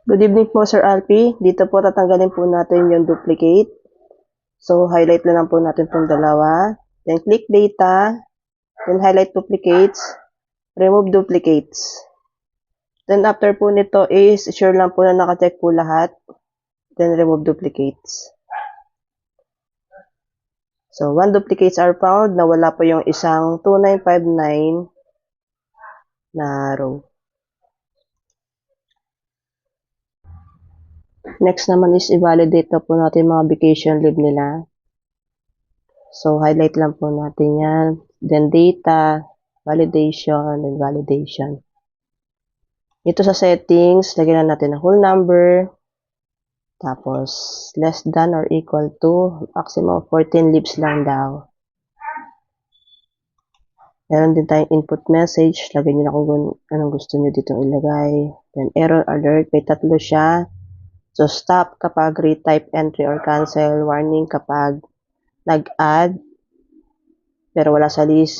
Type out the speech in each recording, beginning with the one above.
Good evening po, Sir Alpi. Dito po tatanggalin po natin yung duplicate. So, highlight na lang po natin itong dalawa. Then, click data. Then, highlight duplicates. Remove duplicates. Then, after po nito is, sure lang po na nakacheck po lahat. Then, remove duplicates. So, 1 duplicates are found. Nawala po yung isang 2959 na row. Next naman is i-validate na po natin mga vacation leave nila. So, highlight lang po natin yan. Then, data, validation, and validation. Ito sa settings, lagyan na natin ang whole number. Tapos, less than or equal to, maximum 14 leaves lang daw. Meron din tayong input message. Lagyan nyo na kung anong gusto nyo dito ilagay. Then, error alert, may 3 siya. So, stop kapag retype entry or cancel. Warning kapag nag-add pero wala sa list.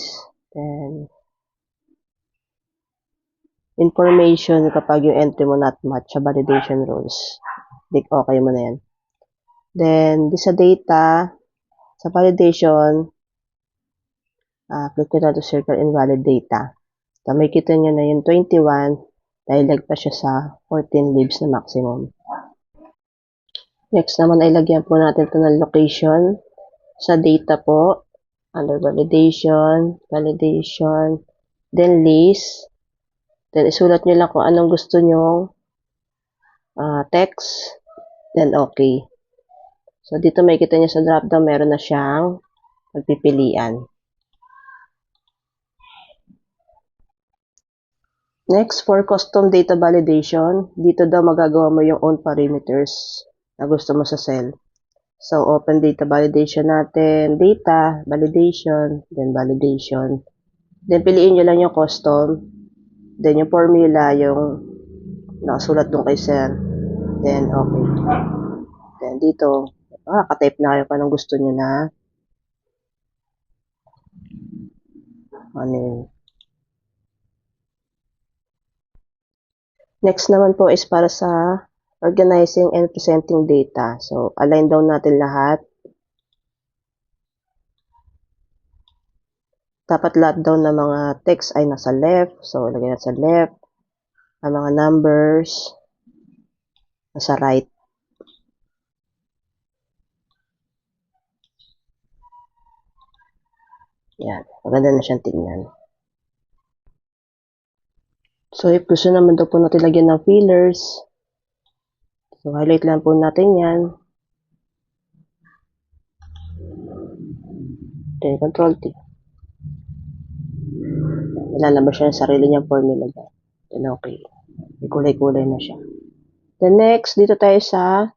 Then, information kapag yung entry mo not match sa validation rules. Okay mo na yan. Then, sa data, sa validation, click nyo na to circle invalid data. So, may kita nyo na yung 21 dahil lagpas siya sa 14 leaves na maximum. Next naman ay lagyan po natin ito ng location. Sa data po, under validation, then list. Then isulat nyo lang kung anong gusto nyo, text, then okay. So dito may kita nyo sa drop down, meron na siyang pagpipilian. Next, for custom data validation, dito daw magagawa mo yung own parameters na gusto mo sa cell. So, open data validation natin, data, validation, then validation. Then, piliin nyo lang yung custom. Then, yung formula, yung nakasulat doon kay sir. Then, okay. Then, dito, katype na kayo kung anong gusto nyo na. Ano yun. Next naman po is para sa organizing and presenting data. So, align down natin lahat. Dapat lahat daw ng mga text ay nasa left. So, lagyan natin sa left. Ang mga numbers, nasa right. Yan. Maganda na siyang tingnan. So, if gusto naman daw po natin lagyan ng fillers, so, highlight lang po natin yan. Then, Control T. Ilalabas siya ng sarili niyang formula dyan. Then, okay. May kulay-kulay na siya. Then, next, dito tayo sa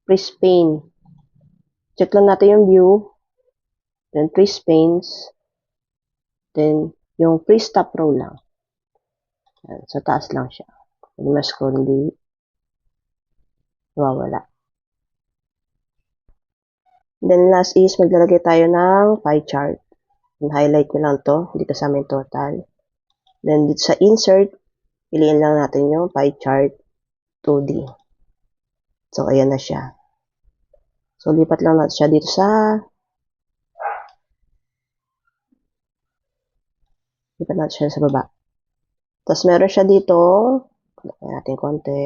freeze pane. Check lang natin yung view. Then, freeze panes. Then, yung freeze top row lang. Yan, sa taas lang siya. Hindi mas-scroll, hindi nawawala. Then, last is maglalagay tayo ng pie chart. And highlight ko lang to dito sa aming total. Then, dito sa insert, piliin lang natin yung pie chart 2D. So, ayan na siya. So, lipat lang natin siya dito sa baba. Tapos, meron siya dito. Lagyan natin konti.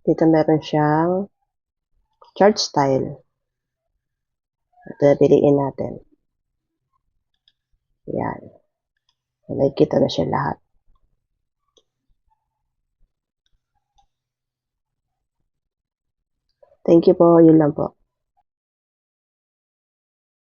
Dito meron siyang chart style. Ito, piliin natin. Yan. Nakikita na siya lahat. Thank you po. Yun lang po.